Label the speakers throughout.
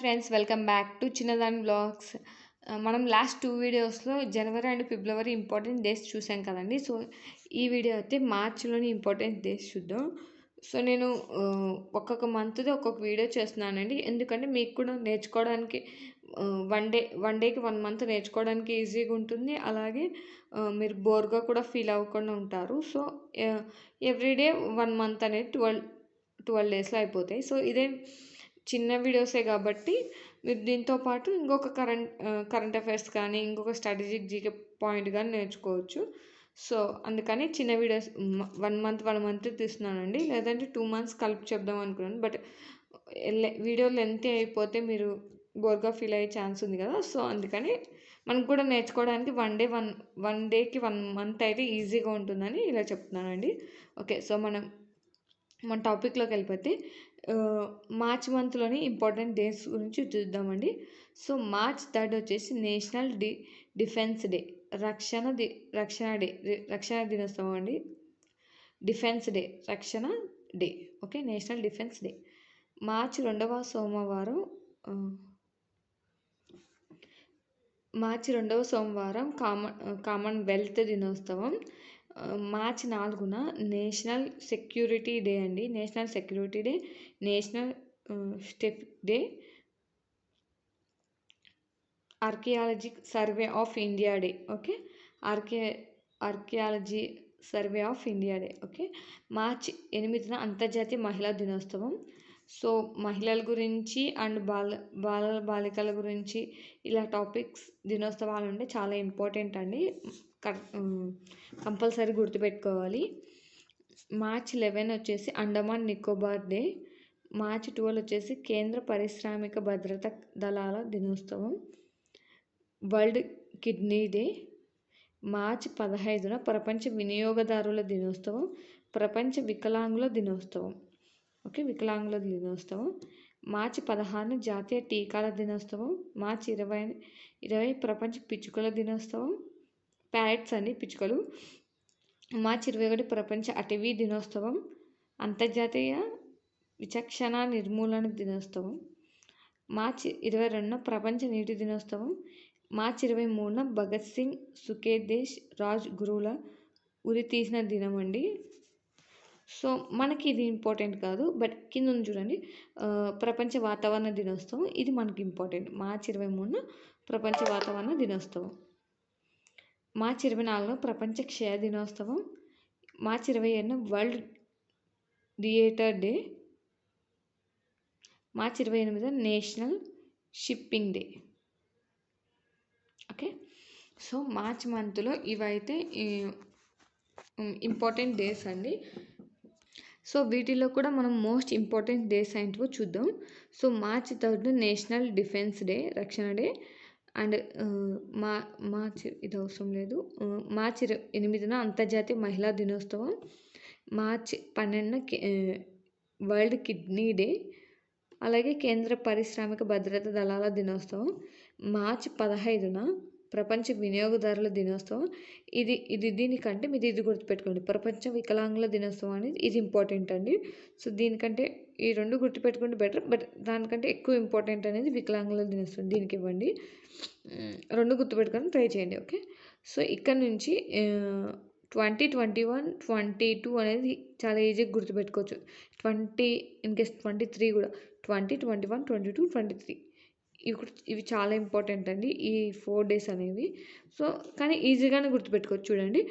Speaker 1: Friends, welcome back to చిన్నదాని blogs. మనం last 2 వీడియోస్‌లో జనవరి అండ్ ఫిబ్రవరి ఇంపార్టెంట్ డేస్ చూసాం కదండీ. సో, ఈ వీడియో అయితే మార్చ్‌లోని ఇంపార్టెంట్ డేస్ చూద్దాం. సో, నేను ఒక్కొక్క మంత్‌ది ఒక్కొక్క వీడియో చేస్తున్నానండి. ఎందుకంటే మీకు కూడా నేర్చుకోవడానికి వన్ డేకి 1 మంత్ నేర్చుకోవడానికి ఈజీగా ఉంటుంది. అలాగే మీరు బోర్‌గా కూడా ఫీల్ అవ్వకుండా ఉంటారు. సో, ఎవ్రీడే 1 మంత్ అనేది 12 డేస్‌లో అయిపోతాయి. సో, ఇదే చిన్న వీడియోసే కాబట్టి మీరు దీంతో పాటు ఇంకొక కరెంట్ అఫైర్స్ కానీ, ఇంకొక స్ట్రాటజిక్ జీకే పాయింట్ గానీ నేర్చుకోవచ్చు. సో, అందుకని చిన్న వీడియోస్ 1 మంత్, 1 మంత్ తీస్తున్నానండి. లేదంటే 2 మంత్స్ కలిపి చెప్దాం అనుకున్నాను. బట్ వీడియో లెంతీ అయిపోతే మీరు బోర్‌గా ఫీల్ అయ్యే ఛాన్స్ ఉంది కదా! సో, అందుకని మనకు కూడా నేర్చుకోవడానికి వన్ డేకి 1 మంత్ అయితే ఈజీగా ఉంటుందని ఇలా చెప్తున్నానండి. ఓకే. సో, మన టాపిక్‌లోకి వెళ్ళిపోతే మార్చ్ మంత్‌లోని ఇంపార్టెంట్ డేస్ గురించి చూద్దామండి. సో, మార్చ్ 3 వచ్చేసి నేషనల్ డిఫెన్స్ డే. రక్షణ దినోత్సవం అండి. డిఫెన్స్ డే, రక్షణ day. Okay. National defence day. మార్చి 2వ సోమవారం కామన్వెల్త్ దినోత్సవం. మార్చి 4న నేషనల్ సెక్యూరిటీ డే అండి. National security day, national step day, archaeology survey of India day. Okay. Archaeology survey of India day. Okay. మార్చి 8న అంతర్జాతీయ మహిళా దినోత్సవం. సో, మహిళల గురించి అండ్ బాలికల గురించి ఇలా టాపిక్స్ దినోత్సవాలు ఉంటే చాలా ఇంపార్టెంట్ అండి. కంపల్సరీ గుర్తుపెట్టుకోవాలి. మార్చి 11 వచ్చేసి అండమాన్ నికోబార్ డే. మార్చి 12 వచ్చేసి కేంద్ర పారిశ్రామిక భద్రతా దళాల దినోత్సవం, వరల్డ్ కిడ్నీ డే. మార్చి 15న ప్రపంచ వినియోగదారుల దినోత్సవం, ప్రపంచ వికలాంగుల దినోత్సవం. ఓకే. వికలాంగుల దినోత్సవం. మార్చి 16న జాతీయ టీకాల దినోత్సవం. మార్చి 20 ప్రపంచ పిచ్చుకల దినోత్సవం. ప్యారెట్స్ అండి, పిచ్చుకలు. మార్చి 21 ప్రపంచ అటవీ దినోత్సవం, అంతర్జాతీయ విచక్షణ నిర్మూలన దినోత్సవం. మార్చి 22న ప్రపంచ నీటి దినోత్సవం. మార్చి 23న భగత్ సింగ్, సుఖదేవ్ రాజ్ గురువుల ఉరి తీసిన దినం అండి. సో, మనకి ఇది ఇంపార్టెంట్ కాదు, బట్ కింద ఉంది చూడండి, ప్రపంచ వాతావరణ దినోత్సవం. ఇది మనకి ఇంపార్టెంట్. మార్చి 23న ప్రపంచ వాతావరణ దినోత్సవం. మార్చి 24న ప్రపంచ క్షయ దినోత్సవం. మార్చి 27న వరల్డ్ థియేటర్ డే. మార్చి 28న national shipping day. Okay. So, March మంత్లో ఇవైతే ఇంపార్టెంట్ డేస్ అండి. సో, వీటిలో కూడా మనం మోస్ట్ ఇంపార్టెంట్ డేస్ ఏంటివో చూద్దాం. సో, మార్చి 3 నేషనల్ డిఫెన్స్ డే, రక్షణ డే. అండ్ మార్చి ఇది అవసరం లేదు. మార్చి 8న అంతర్జాతీయ మహిళా దినోత్సవం. మార్చి 12న వరల్డ్ కిడ్నీ డే. అలాగే కేంద్ర పారిశ్రామిక భద్రతా దళాల దినోత్సవం. మార్చి 15న ప్రపంచ వినియోగదారుల దినోత్సవం. దీనికంటే మీరు ఇది గుర్తుపెట్టుకోండి, ప్రపంచ వికలాంగుల దినోత్సవం అనేది ఇది ఇంపార్టెంట్ అండి. సో, దీనికంటే ఈ 2 గుర్తుపెట్టుకుంటే బెటర్, బట్ దానికంటే ఎక్కువ ఇంపార్టెంట్ అనేది వికలాంగుల దినోత్సవం. దీనికి ఇవ్వండి. 2 గుర్తుపెట్టుకొని ట్రై చేయండి. ఓకే. సో, ఇక్కడ నుంచి 2021, 22 అనేది చాలా ఈజీగా గుర్తుపెట్టుకోవచ్చు. 20 ఇన్కేస్ 23 కూడా 20, 21, 22, 23 ఇవి చాలా ఇంపార్టెంట్ అండి, ఈ 4 డేస్ అనేవి. సో, కానీ ఈజీగానే గుర్తుపెట్టుకోవచ్చు. చూడండి,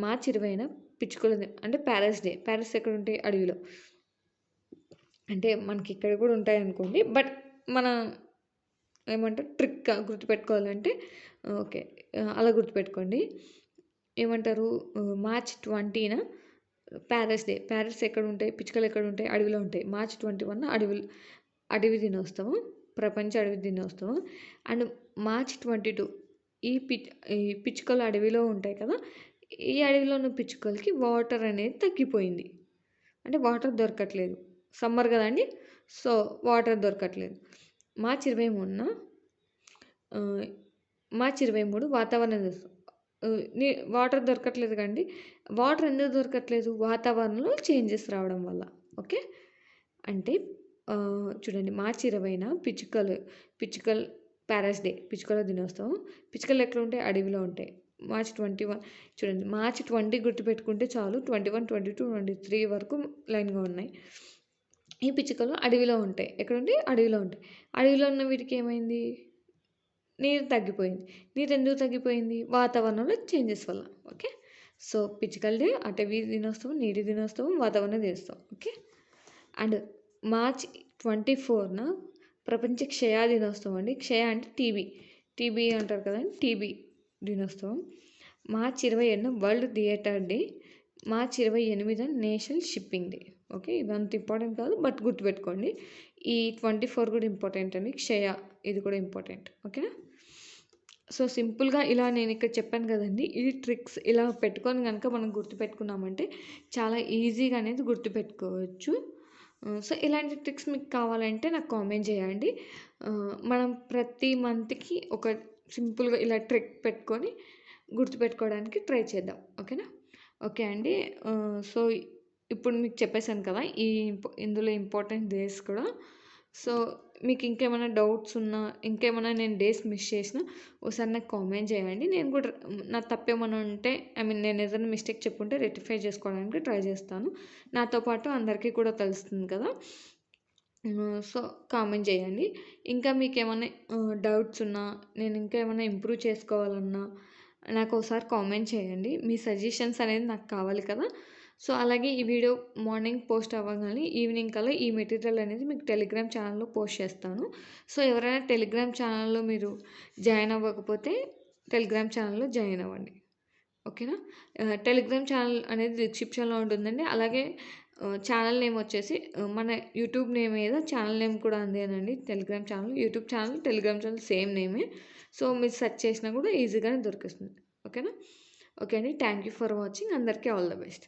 Speaker 1: మార్చి 20న పిచ్చుకల అంటే ప్యారెట్స్ డే. ప్యారెట్స్ ఎక్కడ ఉంటాయి? అడవిలో. అంటే మనకి ఇక్కడ కూడా ఉంటాయి అనుకోండి, బట్ మన ఏమంటారు ట్రిక్గా గుర్తుపెట్టుకోవాలంటే ఓకే, అలా గుర్తుపెట్టుకోండి. ఏమంటారు, మార్చి 20న ప్యారెట్స్ డే. ప్యారెట్స్ ఎక్కడ ఉంటాయి? పిచ్చుకలు ఎక్కడ ఉంటాయి? అడవిలో ఉంటాయి. మార్చి 21న అడవి దినోత్సవం, ప్రపంచ అడవి దినోత్సవం. అండ్ మార్చి 22 ఈ పిచ్చుకలు అడవిలో ఉంటాయి కదా, ఈ అడవిలో ఉన్న పిచ్చుకలకి వాటర్ అనేది తగ్గిపోయింది. అంటే వాటర్ దొరకట్లేదు. సమ్మర్ కదండి, సో వాటర్ దొరకట్లేదు. మార్చి 23 వాతావరణ దినోత్సవం. వాటర్ దొరకట్లేదు కండి. వాటర్ ఎందుకు దొరకట్లేదు? వాతావరణంలో చేంజెస్ రావడం వల్ల. ఓకే. అంటే చూడండి మార్చి 20న పిచ్చుకలు ప్యారట్స్ డే, పిచ్చుకల దినోత్సవం. పిచ్చుకలు ఎక్కడ ఉంటాయి? అడవిలో ఉంటాయి. మార్చ్ 21 చూడండి, మార్చ్ 20 గుర్తుపెట్టుకుంటే చాలు. 21, 22, 23 వరకు లైన్గా ఉన్నాయి. ఈ పిచ్చుకలు అడవిలో ఉంటాయి. ఎక్కడుంటాయి? అడవిలో ఉంటాయి. అడవిలో ఉన్న వీటికి ఏమైంది? నీరు తగ్గిపోయింది. నీరు ఎందుకు తగ్గిపోయింది? వాతావరణంలో చేంజెస్ వల్ల. ఓకే, సో పిచ్చుకల డే, అటవీ దినోత్సవం, నీటి దినోత్సవం, వాతావరణ దినోత్సవం. ఓకే, అండ్ మార్చ్ 24న ప్రపంచ క్షయ దినోత్సవం అండి. క్షయ అంటే టీబీ అంటారు కదండి, టీబీ దినోత్సవం. మార్చ్ 27న వరల్డ్ థియేటర్ డే. మార్చ్ 28న నేషనల్ షిప్పింగ్ డే. ఓకే, ఇవంత ఇంపార్టెంట్ కాదు, బట్ గుర్తుపెట్టుకోండి. ఈ 24 కూడా ఇంపార్టెంట్ అండి. క్షయ ఇది కూడా ఇంపార్టెంట్. ఓకేనా? సో సింపుల్గా ఇలా నేను ఇక్కడ చెప్పాను కదండి, ఈ ట్రిక్స్ ఇలా పెట్టుకొని కనుక మనం గుర్తుపెట్టుకున్నామంటే చాలా ఈజీగా అనేది గుర్తుపెట్టుకోవచ్చు. సో ఇలాంటి ట్రిక్స్ మీకు కావాలంటే నాకు కామెంట్ చేయండి. మనం ప్రతి మంత్కి ఒక సింపుల్గా ఇలా ట్రిక్ పెట్టుకొని గుర్తుపెట్టుకోవడానికి ట్రై చేద్దాం. ఓకేనా? ఓకే అండి. సో ఇప్పుడు మీకు చెప్పేశాను కదా ఇందులో ఇంపార్టెంట్ డేస్ కూడా. సో మీకు ఇంకేమైనా డౌట్స్ ఉన్నా, ఇంకేమైనా నేను డేస్ మిస్ చేసినా ఒకసారి నాకు కామెంట్ చేయండి. నేను కూడా నా తప్పేమైనా ఉంటే, నేను ఏదైనా మిస్టేక్ చెప్పుంటే రెక్టిఫై చేసుకోవడానికి ట్రై చేస్తాను. నాతో పాటు అందరికీ కూడా తెలుస్తుంది కదా. సో కామెంట్ చేయండి. ఇంకా మీకు ఏమైనా డౌట్స్ ఉన్నా, నేను ఇంకా ఏమైనా ఇంప్రూవ్ చేసుకోవాలన్నా నాకు ఒకసారి కామెంట్ చేయండి. మీ సజెషన్స్ అనేది నాకు కావాలి కదా. సో అలాగే ఈ వీడియో మార్నింగ్ పోస్ట్ అవ్వగానే ఈవినింగ్ కల్లా ఈ మెటీరియల్ అనేది మీకు టెలిగ్రామ్ ఛానల్లో పోస్ట్ చేస్తాను. సో ఎవరైనా టెలిగ్రామ్ ఛానల్లో మీరు జాయిన్ అవ్వకపోతే టెలిగ్రామ్ ఛానల్లో జాయిన్ అవ్వండి. ఓకేనా? టెలిగ్రామ్ ఛానల్ అనేది డిస్క్రిప్షన్లో ఉంటుందండి. అలాగే ఛానల్ నేమ్ వచ్చేసి మన యూట్యూబ్ నేమ్ మీద ఛానల్ నేమ్ కూడా అందేనండి. Telegram channel, YouTube channel, Telegram channel same నేమే. సో మీరు సెర్చ్ చేసినా కూడా ఈజీగానే దొరికేస్తుంది. ఓకేనా? ఓకే అండి, థ్యాంక్ యూ ఫర్ వాచింగ్. అందరికీ ఆల్ ద బెస్ట్.